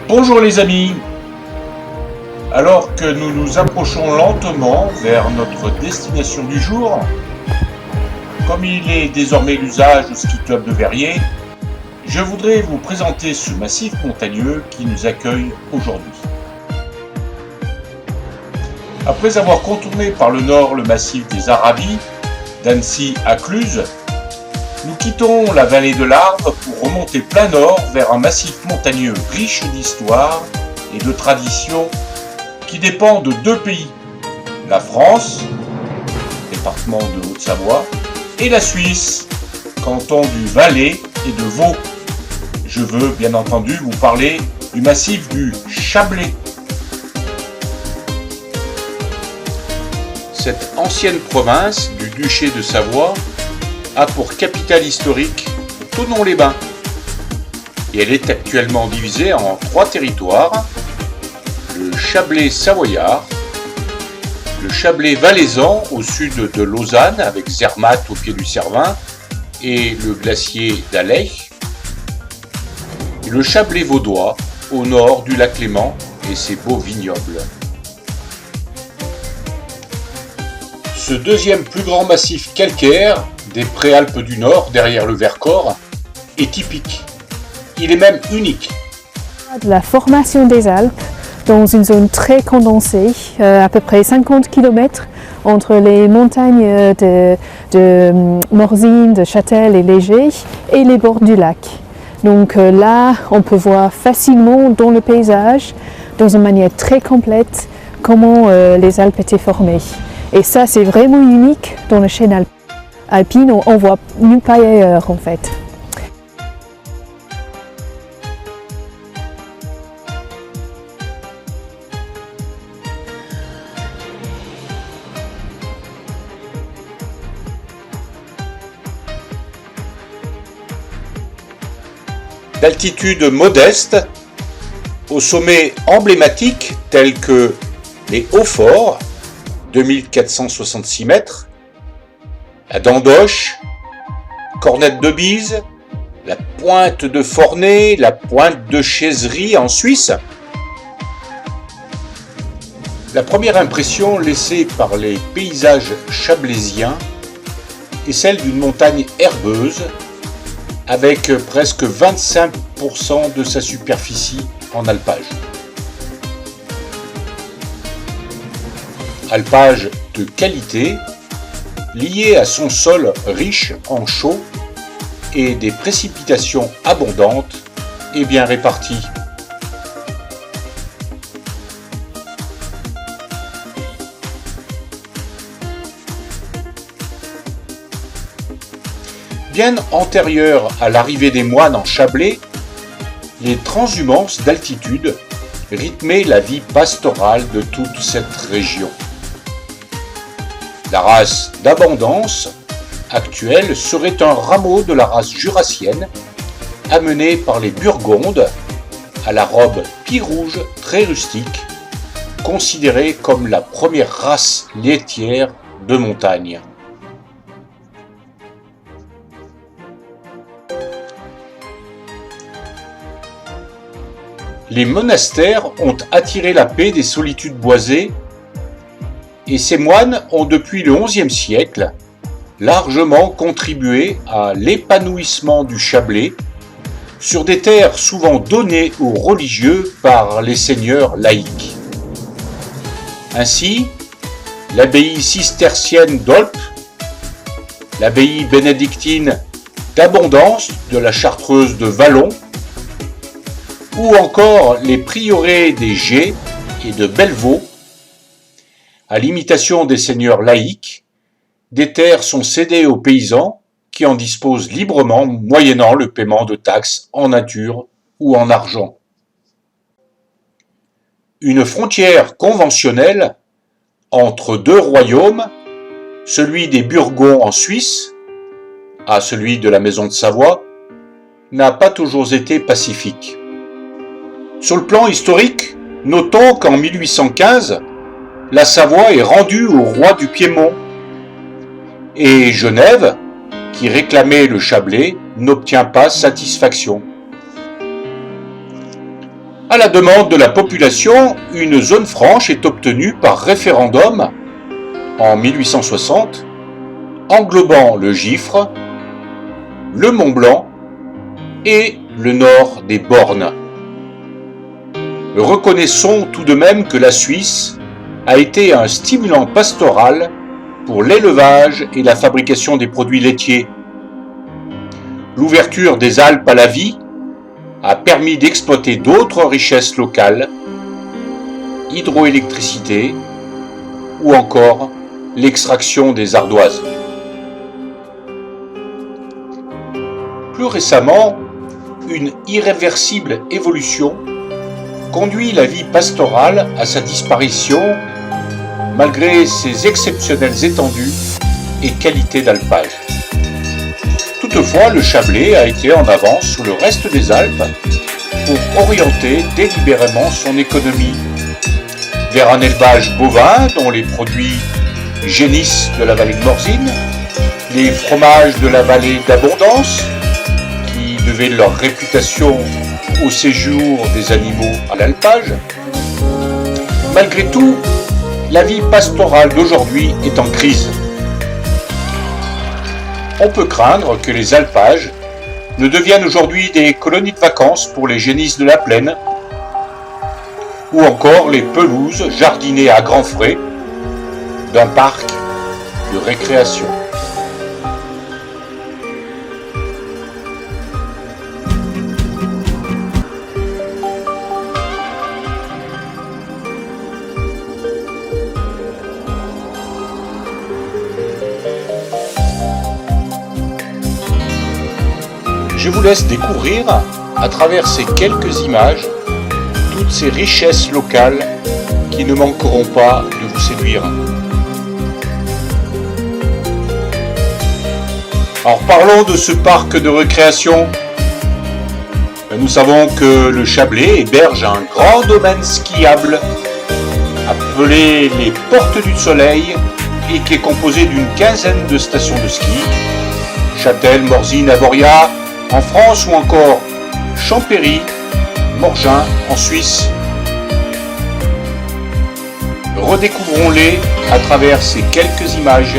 Bonjour les amis. Alors que nous nous approchons lentement vers notre destination du jour, comme il est désormais l'usage au ski club de Verrier, je voudrais vous présenter ce massif montagneux qui nous accueille aujourd'hui. Après avoir contourné par le nord le massif des Aravis, d'Annecy à Cluses, nous quittons la vallée de l'Arve pour remonter plein nord vers un massif montagneux riche d'histoire et de traditions qui dépend de deux pays, la France, département de Haute-Savoie, et la Suisse, canton du Valais et de Vaud. Je veux bien entendu vous parler du massif du Chablais. Cette ancienne province du duché de Savoie a pour capitale historique Thonon-les-Bains. Et elle est actuellement divisée en 3 territoires, le Chablais savoyard, le Chablais valaisan au sud de Lausanne avec Zermatt au pied du Cervin et le glacier d'Alech, et le Chablais vaudois au nord du lac Léman et ses beaux vignobles. Ce deuxième plus grand massif calcaire des Préalpes du Nord, derrière le Vercors, est typique. Il est même unique. La formation des Alpes dans une zone très condensée, à peu près 50 km entre les montagnes de Morzine, de Châtel et Léger et les bords du lac. Donc là, on peut voir facilement dans le paysage, dans une manière très complète, comment les Alpes étaient formées. Et ça, c'est vraiment unique dans la chaîne alpine, on ne voit nulle part ailleurs en fait. D'altitude modeste, au sommet emblématique tels que les Hauts-Forts, 2466 mètres, la Dandoche, Cornette de Bise, la pointe de Fornay, la pointe de Chaiserie en Suisse. La première impression laissée par les paysages chablaisiens est celle d'une montagne herbeuse avec presque 25% de sa superficie en alpage. Alpage de qualité, lié à son sol riche en chaux et des précipitations abondantes et bien réparties. Bien antérieures à l'arrivée des moines en Chablais, les transhumances d'altitude rythmaient la vie pastorale de toute cette région. La race d'abondance actuelle serait un rameau de la race jurassienne amené par les Burgondes à la robe pie-rouge très rustique, considérée comme la première race laitière de montagne. Les monastères ont attiré la paix des solitudes boisées et ces moines ont depuis le XIe siècle largement contribué à l'épanouissement du Chablais sur des terres souvent données aux religieux par les seigneurs laïcs. Ainsi, l'abbaye cistercienne d'Olpe, l'abbaye bénédictine d'Abondance de la Chartreuse de Vallon, ou encore les prieurés des Gets et de Bellevaux. À l'imitation des seigneurs laïcs, des terres sont cédées aux paysans qui en disposent librement moyennant le paiement de taxes en nature ou en argent. Une frontière conventionnelle entre deux royaumes, celui des Burgonds en Suisse, à celui de la Maison de Savoie, n'a pas toujours été pacifique. Sur le plan historique, notons qu'en 1815, la Savoie est rendue au roi du Piémont et Genève, qui réclamait le Chablais, n'obtient pas satisfaction. À la demande de la population, une zone franche est obtenue par référendum en 1860, englobant le Gifre, le Mont Blanc et le nord des Bornes. Reconnaissons tout de même que la Suisse a été un stimulant pastoral pour l'élevage et la fabrication des produits laitiers. L'ouverture des Alpes à la vie a permis d'exploiter d'autres richesses locales, hydroélectricité ou encore l'extraction des ardoises. Plus récemment, une irréversible évolution conduit la vie pastorale à sa disparition malgré ses exceptionnelles étendues et qualités d'alpage. Toutefois, le Chablais a été en avance sur le reste des Alpes pour orienter délibérément son économie vers un élevage bovin dont les produits génissent de la vallée de Morzine, les fromages de la vallée d'Abondance, qui devaient leur réputation au séjour des animaux à l'alpage. Malgré tout, la vie pastorale d'aujourd'hui est en crise. On peut craindre que les alpages ne deviennent aujourd'hui des colonies de vacances pour les génisses de la plaine, ou encore les pelouses jardinées à grands frais d'un parc de récréation. Je vous laisse découvrir, à travers ces quelques images, toutes ces richesses locales qui ne manqueront pas de vous séduire. Alors parlons de ce parc de récréation. Nous savons que le Chablais héberge un grand domaine skiable appelé les Portes du Soleil et qui est composé d'une quinzaine de stations de ski. Châtel, Morzine, Avoria en France ou encore Champéry, Morgin en Suisse. Redécouvrons-les à travers ces quelques images.